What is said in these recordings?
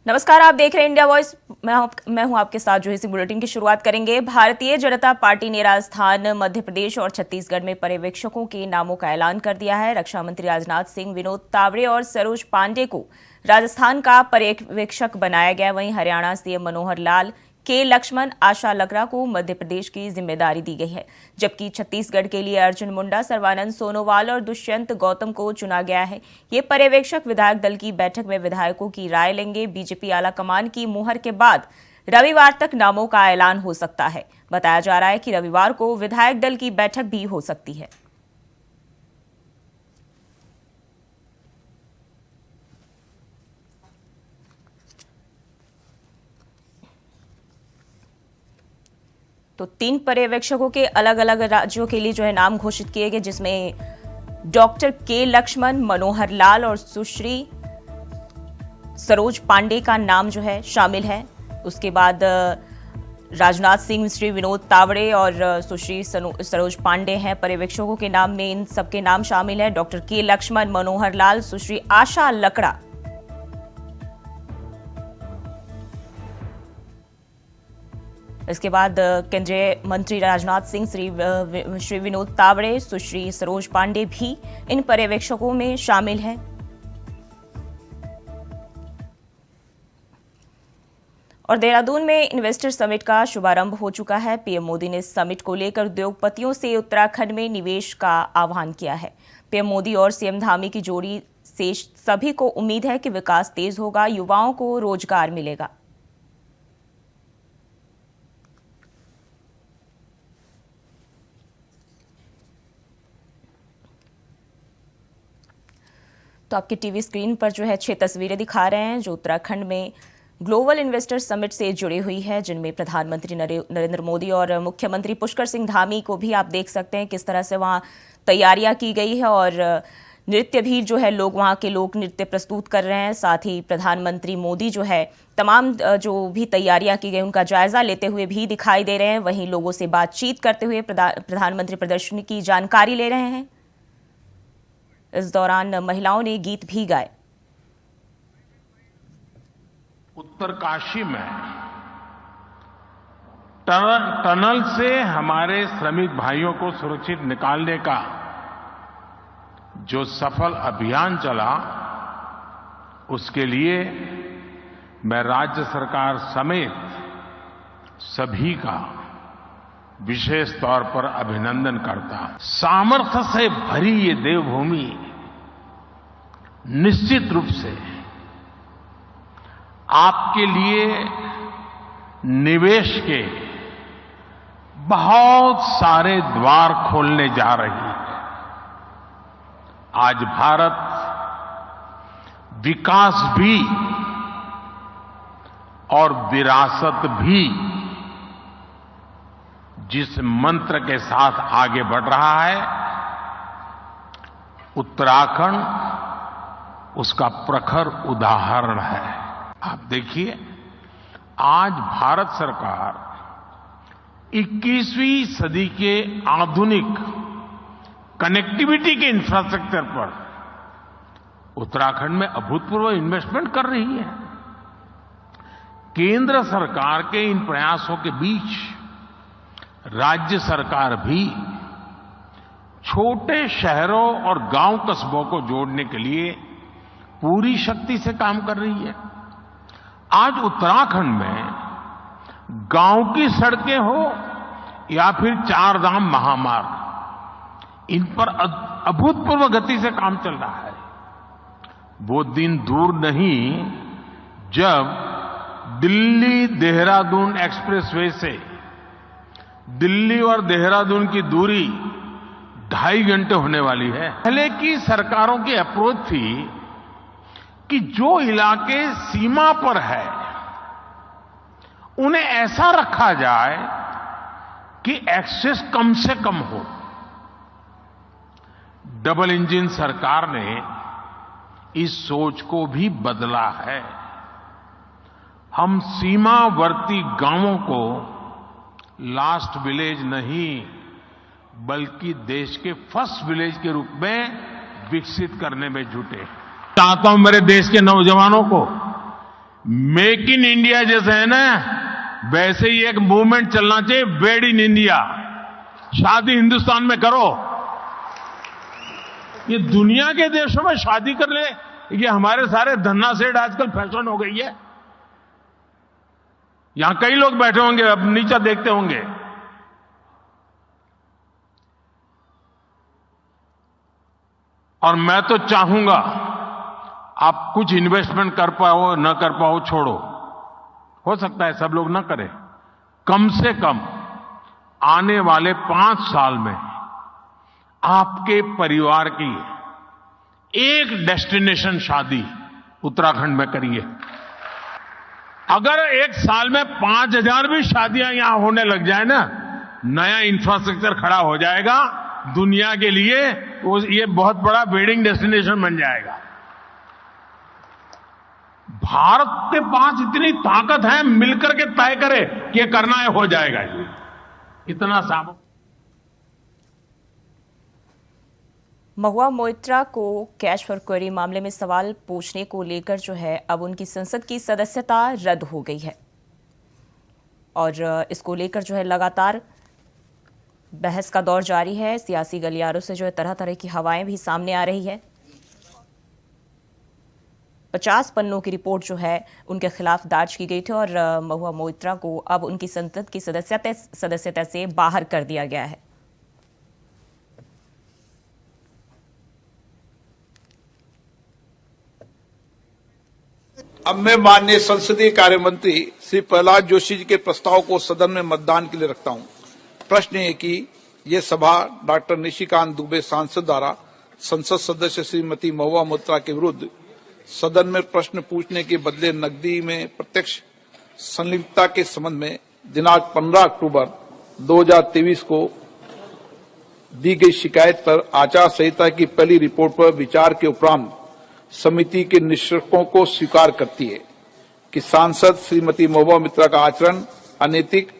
नमस्कार, आप देख रहे हैं इंडिया वॉइस। मैं हूं आपके साथ जो इसी बुलेटिन की शुरुआत करेंगे। भारतीय जनता पार्टी ने राजस्थान, मध्य प्रदेश और छत्तीसगढ़ में पर्यवेक्षकों के नामों का ऐलान कर दिया है। रक्षा मंत्री राजनाथ सिंह, विनोद तावड़े और सरोज पांडे को राजस्थान का पर्यवेक्षक बनाया गया। वहीं हरियाणा सीएम मनोहर लाल, के लक्ष्मण, आशा लकड़ा को मध्य प्रदेश की जिम्मेदारी दी गई है, जबकि छत्तीसगढ़ के लिए अर्जुन मुंडा, सर्बानंद सोनोवाल और दुष्यंत गौतम को चुना गया है। ये पर्यवेक्षक विधायक दल की बैठक में विधायकों की राय लेंगे। बीजेपी आलाकमान की मुहर के बाद रविवार तक नामों का ऐलान हो सकता है। बताया जा रहा है कि रविवार को विधायक दल की बैठक भी हो सकती है। तो 3 पर्यवेक्षकों के अलग अलग राज्यों के लिए जो है नाम घोषित किए गए, जिसमें डॉक्टर के लक्ष्मण, मनोहर लाल और सुश्री सरोज पांडे का नाम जो है शामिल है। उसके बाद राजनाथ सिंह, श्री विनोद तावड़े और सुश्री सरोज पांडे हैं पर्यवेक्षकों के नाम में। इन सबके नाम शामिल है। डॉक्टर के लक्ष्मण, मनोहर लाल, सुश्री आशा लकड़ा। इसके बाद केंद्रीय मंत्री राजनाथ सिंह, श्री विनोद तावड़े, सुश्री सरोज पांडे भी इन पर्यवेक्षकों में शामिल हैं। और देहरादून में इन्वेस्टर समिट का शुभारंभ हो चुका है। पीएम मोदी ने समिट को लेकर उद्योगपतियों से उत्तराखंड में निवेश का आह्वान किया है। पीएम मोदी और सीएम धामी की जोड़ी से सभी को उम्मीद है कि विकास तेज होगा, युवाओं को रोजगार मिलेगा। तो आपकी टीवी स्क्रीन पर जो है 6 तस्वीरें दिखा रहे हैं जो उत्तराखंड में ग्लोबल इन्वेस्टर समिट से जुड़ी हुई है, जिनमें प्रधानमंत्री नरेंद्र मोदी और मुख्यमंत्री पुष्कर सिंह धामी को भी आप देख सकते हैं किस तरह से वहां तैयारियां की गई है। और नृत्य भी जो है वहां के लोक नृत्य प्रस्तुत कर रहे हैं। साथ ही प्रधानमंत्री मोदी जो है तमाम जो भी तैयारियां की गई उनका जायजा लेते हुए भी दिखाई दे रहे हैं। वहीं लोगों से बातचीत करते हुए प्रधानमंत्री प्रदर्शनी की जानकारी ले रहे हैं। इस दौरान महिलाओं ने गीत भी गाए। उत्तरकाशी में टनल से हमारे श्रमिक भाइयों को सुरक्षित निकालने का जो सफल अभियान चला, उसके लिए मैं राज्य सरकार समेत सभी का विशेष तौर पर अभिनंदन करता हूं। सामर्थ्य से भरी ये देवभूमि निश्चित रूप से आपके लिए निवेश के बहुत सारे द्वार खोलने जा रही है। आज भारत विकास भी और विरासत भी जिस मंत्र के साथ आगे बढ़ रहा है, उत्तराखंड उसका प्रखर उदाहरण है। आप देखिए, आज भारत सरकार 21वीं सदी के आधुनिक कनेक्टिविटी के इंफ्रास्ट्रक्चर पर उत्तराखंड में अभूतपूर्व इन्वेस्टमेंट कर रही है। केंद्र सरकार के इन प्रयासों के बीच राज्य सरकार भी छोटे शहरों और गांव कस्बों को जोड़ने के लिए पूरी शक्ति से काम कर रही है। आज उत्तराखंड में गांव की सड़कें हो या फिर 4 धाम महामार्ग, इन पर अभूतपूर्व गति से काम चल रहा है। वो दिन दूर नहीं जब दिल्ली देहरादून एक्सप्रेसवे से दिल्ली और देहरादून की दूरी 2.5 घंटे होने वाली है। पहले की सरकारों की अप्रोच थी कि जो इलाके सीमा पर है उन्हें ऐसा रखा जाए कि एक्सेस कम से कम हो। डबल इंजन सरकार ने इस सोच को भी बदला है। हम सीमावर्ती गांवों को लास्ट विलेज नहीं बल्कि देश के फर्स्ट विलेज के रूप में विकसित करने में जुटे। चाहता हूं मेरे देश के नौजवानों को मेक इन इंडिया जैसे है ना, वैसे ही एक मूवमेंट चलना चाहिए, मेड इन इंडिया। शादी हिंदुस्तान में करो। ये दुनिया के देशों में शादी कर ले, ये हमारे सारे धन्ना सेठ आजकल फैशन हो गई है। यहां कई लोग बैठे होंगे, अब नीचे देखते होंगे। और मैं तो चाहूंगा आप कुछ इन्वेस्टमेंट कर पाओ न कर पाओ छोड़ो, हो सकता है सब लोग न करें, कम से कम आने वाले 5 साल में आपके परिवार की एक डेस्टिनेशन शादी उत्तराखंड में करिए। अगर एक साल में 5000 भी शादियां यहां होने लग जाए ना, नया इंफ्रास्ट्रक्चर खड़ा हो जाएगा दुनिया के लिए, ये बहुत बड़ा वेडिंग डेस्टिनेशन बन जाएगा। भारत के पास इतनी ताकत है, मिलकर के तय करे कि ये करना है, हो जाएगा। इतना साफ। महुआ मोइत्रा को कैश फॉर क्वेरी मामले में सवाल पूछने को लेकर जो है अब उनकी संसद की सदस्यता रद्द हो गई है और इसको लेकर जो है लगातार बहस का दौर जारी है। सियासी गलियारों से जो है तरह तरह की हवाएं भी सामने आ रही है। 50 पन्नों की रिपोर्ट जो है उनके खिलाफ दर्ज की गई थी और महुआ मोइत्रा को अब उनकी संसद की सदस्यता से बाहर कर दिया गया है। अब मैं माननीय संसदीय कार्य मंत्री श्री प्रहलाद जोशी जी के प्रस्ताव को सदन में मतदान के लिए रखता हूं। प्रश्न है कि ये सभा डॉक्टर निशिकांत दुबे सांसद द्वारा संसद सदस्य श्रीमती महुआ मोइत्रा के विरुद्ध सदन में प्रश्न पूछने के बदले नकदी में प्रत्यक्ष संलिप्तता के संबंध में दिनांक 15 अक्टूबर 2023 को दी गई शिकायत पर आचार संहिता की पहली रिपोर्ट पर विचार के उपरांत समिति के निष्कर्षों को स्वीकार करती है कि सांसद श्रीमती महुआ मोइत्रा का आचरण अनैतिक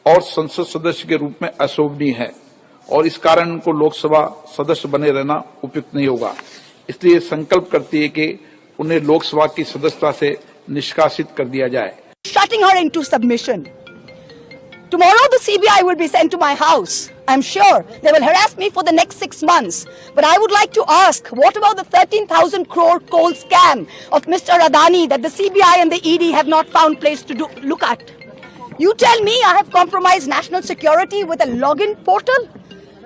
और संसद सदस्य के रूप में अशोभनीय है और इस कारण उनको लोकसभा सदस्य बने रहना उपयुक्त नहीं होगा। इसलिए संकल्प करती है कि उन्हें लोकसभा की सदस्यता से निष्कासित कर दिया जाए। Shutting her into submission. Tomorrow the CBI will be sent to my house. I'm sure they will harass me for the next 6 months. But I would like to ask, what about the 13,000 crore coal scam of Mr. Adani that the CBI and the ED have not found place to look at? You tell me I have compromised national security with a login portal?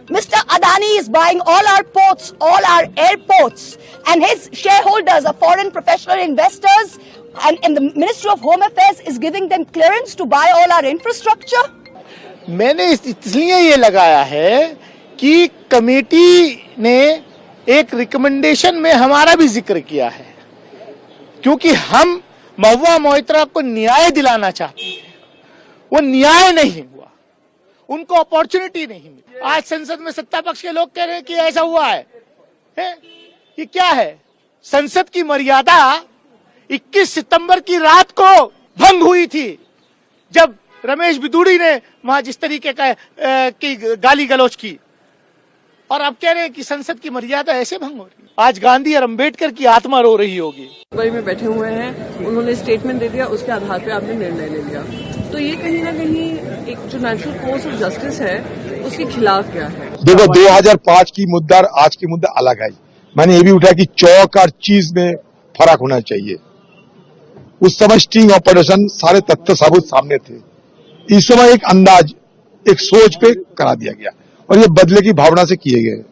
Mr. Adani is buying all our ports, all our airports, and his shareholders are foreign professional investors, and the Ministry of Home Affairs is giving them clearance to buy all our infrastructure. मैंने इसलिए ये लगाया है कि committee ने एक recommendation में हमारा भी जिक्र किया है, क्योंकि हम महुआ मोइत्रा को न्याय दिलाना चाहते हैं। वो न्याय नहीं हुआ, उनको अपॉर्चुनिटी नहीं मिली। आज संसद में सत्ता पक्ष के लोग कह रहे हैं कि ऐसा हुआ है? ये क्या है? संसद की मर्यादा 21 सितंबर की रात को भंग हुई थी, जब रमेश बिदूड़ी ने वहां जिस तरीके की गाली गलौज की, और अब कह रहे हैं कि संसद की मर्यादा ऐसे भंग हो रही है। आज गांधी और अंबेडकर की आत्मा रो रही होगी। दुबई में बैठे हुए हैं, उन्होंने स्टेटमेंट दे दिया, उसके आधार पे आपने निर्णय ले लिया, तो ये कहीं ना कहीं एक जो नेचुरल कोर्स ऑफ जस्टिस है उसके खिलाफ क्या है? देखो, 2005 की मुद्दा और आज की मुद्दा अलग है। मैंने ये भी उठाया कि चौक और चीज में फर्क होना चाहिए। उस समय स्टिंग ऑपरेशन सारे तथ्य सबूत सामने थे। इस समय एक अंदाज, एक सोच पे करा दिया गया और ये बदले की भावना से किए गए।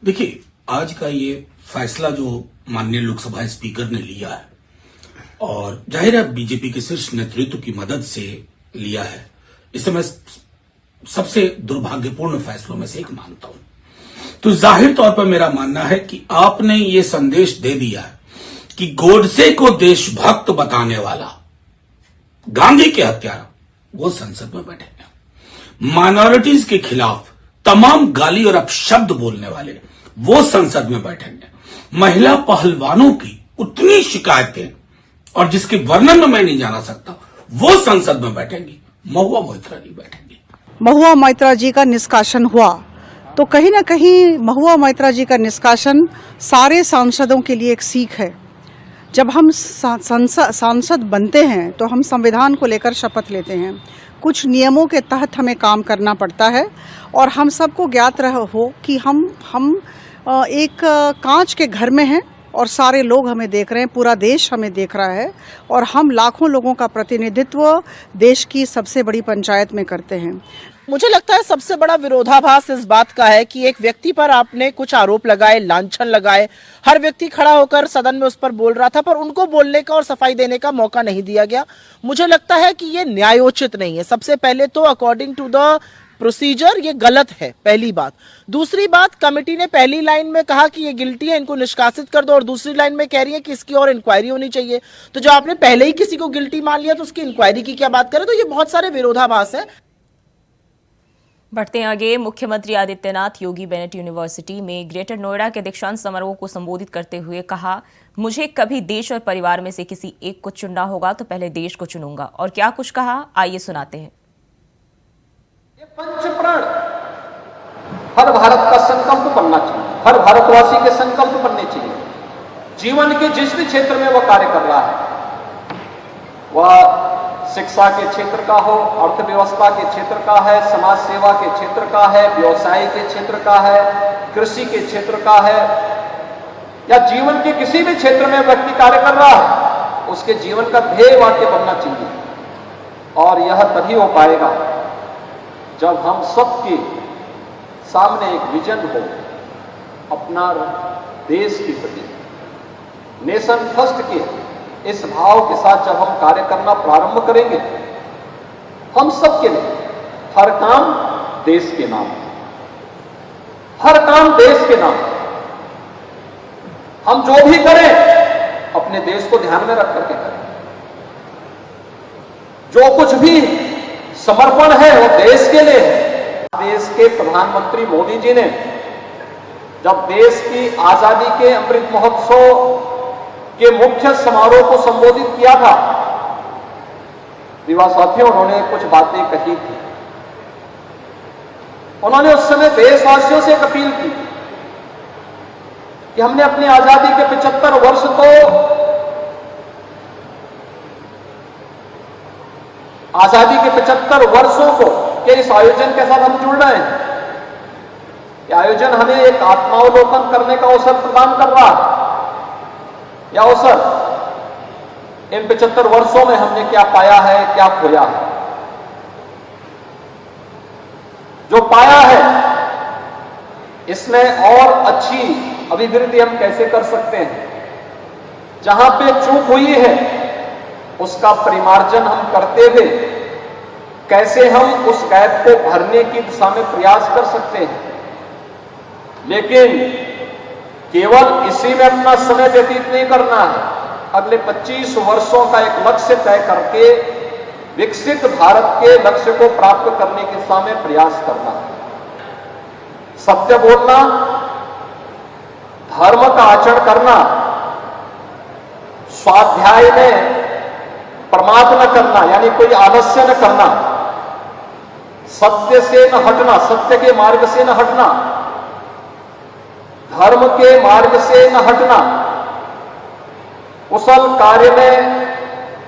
देखिए, आज का ये फैसला जो माननीय लोकसभा स्पीकर ने लिया है, और जाहिर है बीजेपी के शीर्ष नेतृत्व की मदद से लिया है, इसे मैं सबसे दुर्भाग्यपूर्ण फैसलों में से एक मानता हूं। तो जाहिर तौर पर मेरा मानना है कि आपने ये संदेश दे दिया है कि गोडसे को देशभक्त बताने वाला गांधी के हत्यारा वो संसद में बैठेंगे। माइनॉरिटीज के खिलाफ तमाम गाली और अपशब्द बोलने वाले वो संसद में बैठेंगे। महिला पहलवानों की उतनी शिकायतें और जिसके वर्णन में मैं नहीं जाना सकता, वो संसद में बैठेंगी। महुआ मोइत्रा नहीं बैठेंगी। महुआ मोइत्रा जी का निष्कासन हुआ तो कहीं ना कहीं महुआ मोइत्रा जी का निष्कासन सारे सांसदों के लिए एक सीख है। जब हम सांसद बनते हैं तो हम संविधान को लेकर शपथ लेते हैं। कुछ नियमों के तहत हमें काम करना पड़ता है और हम सबको ज्ञात हो कि हम एक कांच के घर में हैं और सारे लोग हमें देख रहे हैं, पूरा देश हमें देख रहा है और हम लाखों लोगों का प्रतिनिधित्व देश की सबसे बड़ी पंचायत में करते हैं। मुझे लगता है सबसे बड़ा विरोधाभास इस बात का है कि एक व्यक्ति पर आपने कुछ आरोप लगाए, लांछन लगाए, हर व्यक्ति खड़ा होकर सदन में उस पर बोल रहा था, पर उनको बोलने का और सफाई देने का मौका नहीं दिया गया। मुझे लगता है कि ये न्यायोचित नहीं है। सबसे पहले तो अकॉर्डिंग टू द प्रोसीजर ये गलत है, पहली बात। दूसरी बात, कमेटी ने पहली लाइन में कहा कि ये गिल्टी है, इनको निष्कासित कर दो, और दूसरी लाइन में कह रही है कि इसकी और इंक्वायरी होनी चाहिए। तो जो आपने पहले ही किसी को गिल्टी मान लिया तो उसकी इंक्वायरी की क्या बात करें? तो ये बहुत सारे विरोधाभास है। बढ़ते हैं आगे। मुख्यमंत्री आदित्यनाथ योगी बेनेट यूनिवर्सिटी में ग्रेटर नोएडा के दीक्षांत समारोह को संबोधित करते हुए कहा, मुझे कभी देश और परिवार में से किसी एक को चुनना होगा तो पहले देश को चुनूंगा। और क्या कुछ कहा, आइए सुनाते हैं। ये पंचप्राण हर भारत का संकल्प बनना चाहिए, हर भारतवासी के संकल्प बनने चाहिए। जीवन के जिस भी क्षेत्र में वह कार्य कर रहा है, वह शिक्षा के क्षेत्र का हो, अर्थव्यवस्था के क्षेत्र का है, समाज सेवा के क्षेत्र का है, व्यवसाय के क्षेत्र का है, कृषि के क्षेत्र का है, या जीवन के किसी भी क्षेत्र में व्यक्ति कार्य कर रहा है, उसके जीवन का ध्येय वाक्य बनना चाहिए। और यह तभी हो पाएगा जब हम सबके सामने एक विजन हो अपना देश के प्रति, नेशन फर्स्ट के इस भाव के साथ जब हम कार्य करना प्रारंभ करेंगे, हम सब के लिए हर काम देश के नाम, हर काम देश के नाम, हम जो भी करें अपने देश को ध्यान में रख करके करें। जो कुछ भी समर्पण है वो देश के लिए है। देश के प्रधानमंत्री मोदी जी ने जब देश की आजादी के अमृत महोत्सव के मुख्य समारोह को संबोधित किया था, युवा साथियों, उन्होंने कुछ बातें कही थी। उन्होंने उस समय देशवासियों से एक अपील की कि हमने अपनी आजादी के 75 वर्ष को आजादी के 75 वर्षों को के इस आयोजन के साथ हम जुड़ रहे हैं। यह आयोजन हमें एक आत्मावलोकन करने का अवसर प्रदान कर रहा है। यह अवसर इन 75 वर्षों में हमने क्या पाया है, क्या खोया है। जो पाया है इसमें और अच्छी अभिवृद्धि हम कैसे कर सकते हैं, जहां पे चूक हुई है उसका परिमार्जन हम करते हुए कैसे हम उस गैप को भरने की दिशा में प्रयास कर सकते हैं। लेकिन केवल इसी में अपना समय व्यतीत नहीं करना है, अगले 25 वर्षों का एक लक्ष्य तय करके विकसित भारत के लक्ष्य को प्राप्त करने की दिशा में प्रयास करना है। सत्य बोलना, धर्म का आचरण करना, स्वाध्याय में प्रमाद न करना, यानी कोई आलस्य न करना, सत्य से न हटना, सत्य के मार्ग से न हटना, धर्म के मार्ग से न हटना, कुशल कार्य में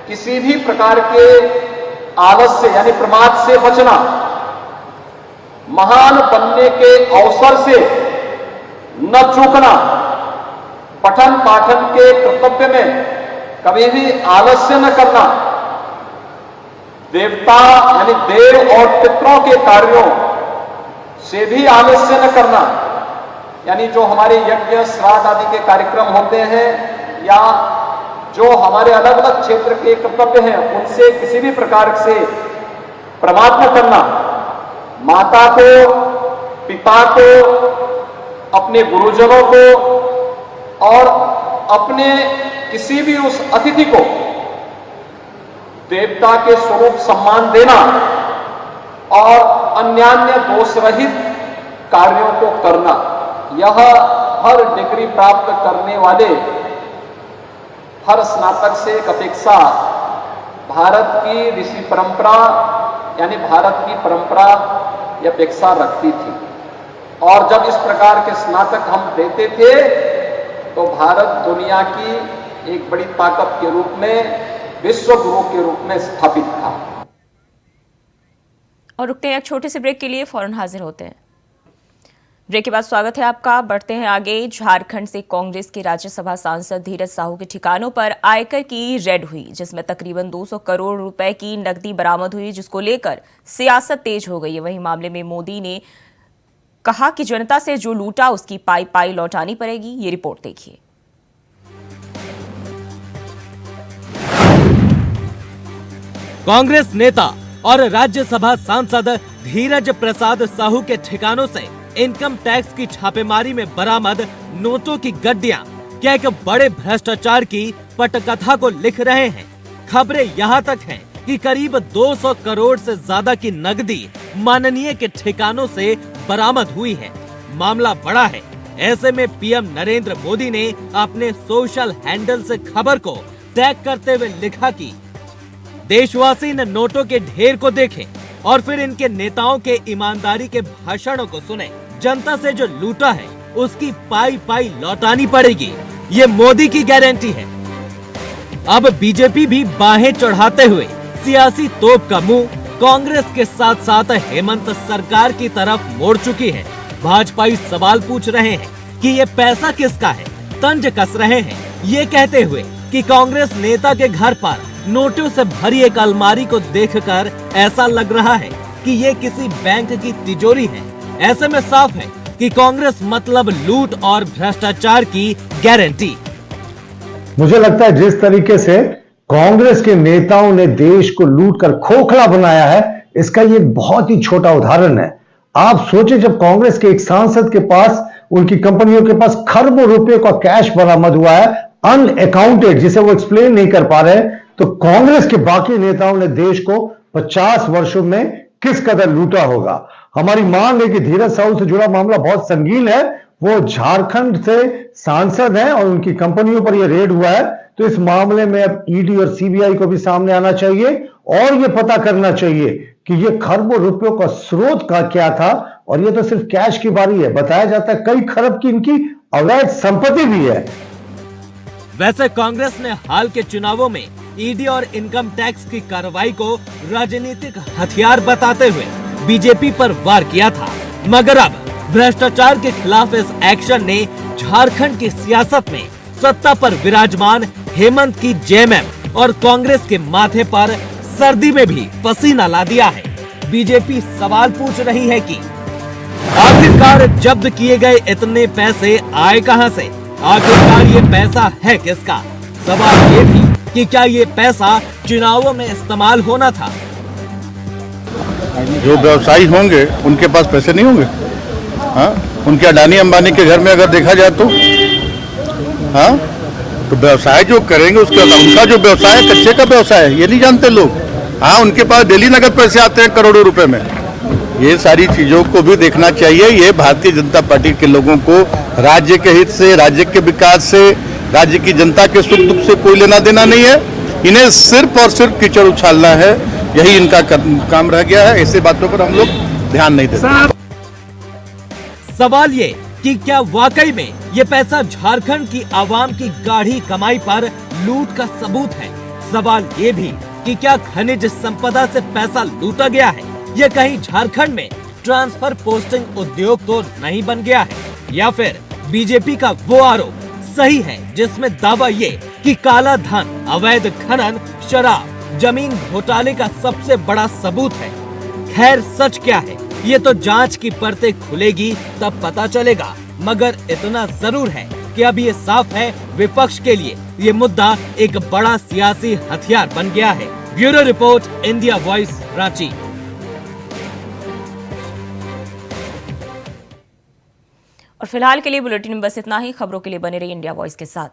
किसी भी प्रकार के आलस्य यानी प्रमाद से बचना, महान बनने के अवसर से न चूकना, पठन पाठन के कर्तव्य में कभी भी आलस्य न करना, देवता यानी देव और पितरों के कार्यों से भी आलस्य न करना, यानी जो हमारे यज्ञ श्राद्ध आदि के कार्यक्रम होते हैं या जो हमारे अलग अलग क्षेत्र के कर्तव्य हैं उनसे किसी भी प्रकार से प्रमाद न करना, माता को, पिता को, अपने गुरुजनों को और अपने किसी भी उस अतिथि को देवता के स्वरूप सम्मान देना और अन्यान्य दोष रहित कार्यों को करना, यह हर डिग्री प्राप्त करने वाले हर स्नातक से एक अपेक्षा भारत की ऋषि परंपरा यानी भारत की परंपरा यह अपेक्षा रखती थी। और जब इस प्रकार के स्नातक हम देते थे तो भारत दुनिया की एक बड़ी ताकत के रूप में, विश्व गुरु के रूप में स्थापित था। और रुकते हैं एक छोटे से ब्रेक के लिए, फौरन हाजिर होते हैं। ब्रेक के बाद स्वागत है आपका। बढ़ते हैं आगे। झारखंड से कांग्रेस के राज्यसभा सांसद धीरज साहू के ठिकानों पर आयकर की रेड हुई, जिसमें तकरीबन 200 करोड़ रुपए की नकदी बरामद हुई, जिसको लेकर सियासत तेज हो गई है। वहीं मामले में मोदी ने कहा कि जनता से जो लूटा उसकी पाई पाई लौटानी पड़ेगी। ये रिपोर्ट देखिए। कांग्रेस नेता और राज्यसभा सांसद धीरज प्रसाद साहू के ठिकानों से इनकम टैक्स की छापेमारी में बरामद नोटों की गड्डियां क्या एक बड़े भ्रष्टाचार की पटकथा को लिख रहे हैं। खबरें यहां तक हैं कि करीब 200 करोड़ से ज्यादा की नकदी माननीय के ठिकानों से बरामद हुई है। मामला बड़ा है। ऐसे में पीएम नरेंद्र मोदी ने अपने सोशल हैंडल से खबर को टैग करते हुए लिखा कि देशवासी इन नोटों के ढेर को देखें और फिर इनके नेताओं के ईमानदारी के भाषणों को सुने। जनता से जो लूटा है उसकी पाई पाई लौटानी पड़ेगी, ये मोदी की गारंटी है। अब बीजेपी भी बाहें चढ़ाते हुए सियासी तोप का मुंह कांग्रेस के साथ साथ हेमंत सरकार की तरफ मोड़ चुकी है। भाजपाई सवाल पूछ रहे हैं कि ये पैसा किसका है, तंज कस रहे हैं ये कहते हुए कि कांग्रेस नेता के घर पर नोटों से भरी एक अलमारी को देखकर ऐसा लग रहा है कि ये किसी बैंक की तिजोरी है। ऐसे में साफ है कि कांग्रेस मतलब लूट और भ्रष्टाचार की गारंटी। मुझे लगता है जिस तरीके से कांग्रेस के नेताओं ने देश को लूटकर खोखला बनाया है, इसका ये बहुत ही छोटा उदाहरण है। आप सोचे जब कांग्रेस के एक सांसद के पास, उनकी कंपनियों के पास खरबों रुपए का कैश बरामद हुआ है, अनअकाउंटेड, जिसे वो एक्सप्लेन नहीं कर पा रहे, तो कांग्रेस के बाकी नेताओं ने देश को 50 वर्षों में किस कदर लूटा होगा। हमारी मांग है कि धीरज साहू से जुड़ा मामला बहुत संगीन है। वो झारखंड से सांसद हैं और उनकी कंपनियों पर यह रेड हुआ है, तो इस मामले में अब ईडी और सीबीआई को भी सामने आना चाहिए और यह पता करना चाहिए कि ये खरबों रुपयों का स्रोत का क्या था। और ये तो सिर्फ कैश की बारी है, बताया जाता है कई खरब की इनकी अवैध संपत्ति भी है। वैसे कांग्रेस ने हाल के चुनावों में ईडी और इनकम टैक्स की कार्रवाई को राजनीतिक हथियार बताते हुए बीजेपी पर वार किया था, मगर अब भ्रष्टाचार के खिलाफ इस एक्शन ने झारखंड की सियासत में सत्ता पर विराजमान हेमंत की जेएमएम और कांग्रेस के माथे पर सर्दी में भी पसीना ला दिया है। बीजेपी सवाल पूछ रही है कि आखिरकार जब्त किए गए इतने पैसे आए कहां से, आखिरकार ये पैसा है किसका। सवाल ये भी कि क्या ये पैसा चुनावों में इस्तेमाल होना था। जो व्यवसायी होंगे उनके पास पैसे नहीं होंगे। हाँ, उनके अडानी अंबानी के घर में अगर देखा जाए तो हाँ, तो व्यवसाय जो करेंगे उसके उनका जो व्यवसाय है कच्चे का व्यवसाय है, ये नहीं जानते लोग। हाँ, उनके पास डेली नगद पैसे आते हैं करोड़ों रुपए में। ये सारी चीजों को भी देखना चाहिए। ये भारतीय जनता पार्टी के लोगों को राज्य के हित से, राज्य के विकास से, राज्य की जनता के सुख दुख से कोई लेना देना नहीं है। इन्हें सिर्फ और सिर्फ कीचड़ उछालना है, यही इनका काम रह गया है। ऐसी बातों पर हम लोग ध्यान नहीं देते। सवाल ये कि क्या वाकई में ये पैसा झारखंड की आवाम की गाढ़ी कमाई पर लूट का सबूत है। सवाल ये भी कि क्या खनिज संपदा से पैसा लूटा गया है, ये कहीं झारखंड में ट्रांसफर पोस्टिंग उद्योग तो नहीं बन गया है, या फिर बीजेपी का वो आरोप सही है जिसमें दावा ये कि काला धन, अवैध खनन, शराब, जमीन घोटाले का सबसे बड़ा सबूत है। खैर सच क्या है ये तो जांच की परतें खुलेगी तब पता चलेगा, मगर इतना जरूर है कि अब ये साफ है विपक्ष के लिए ये मुद्दा एक बड़ा सियासी हथियार बन गया है। Bureau report, India voice, Ranchi. और फिलहाल के लिए बुलेटिन में बस इतना ही। खबरों के लिए बने रहिए इंडिया वॉइस के साथ।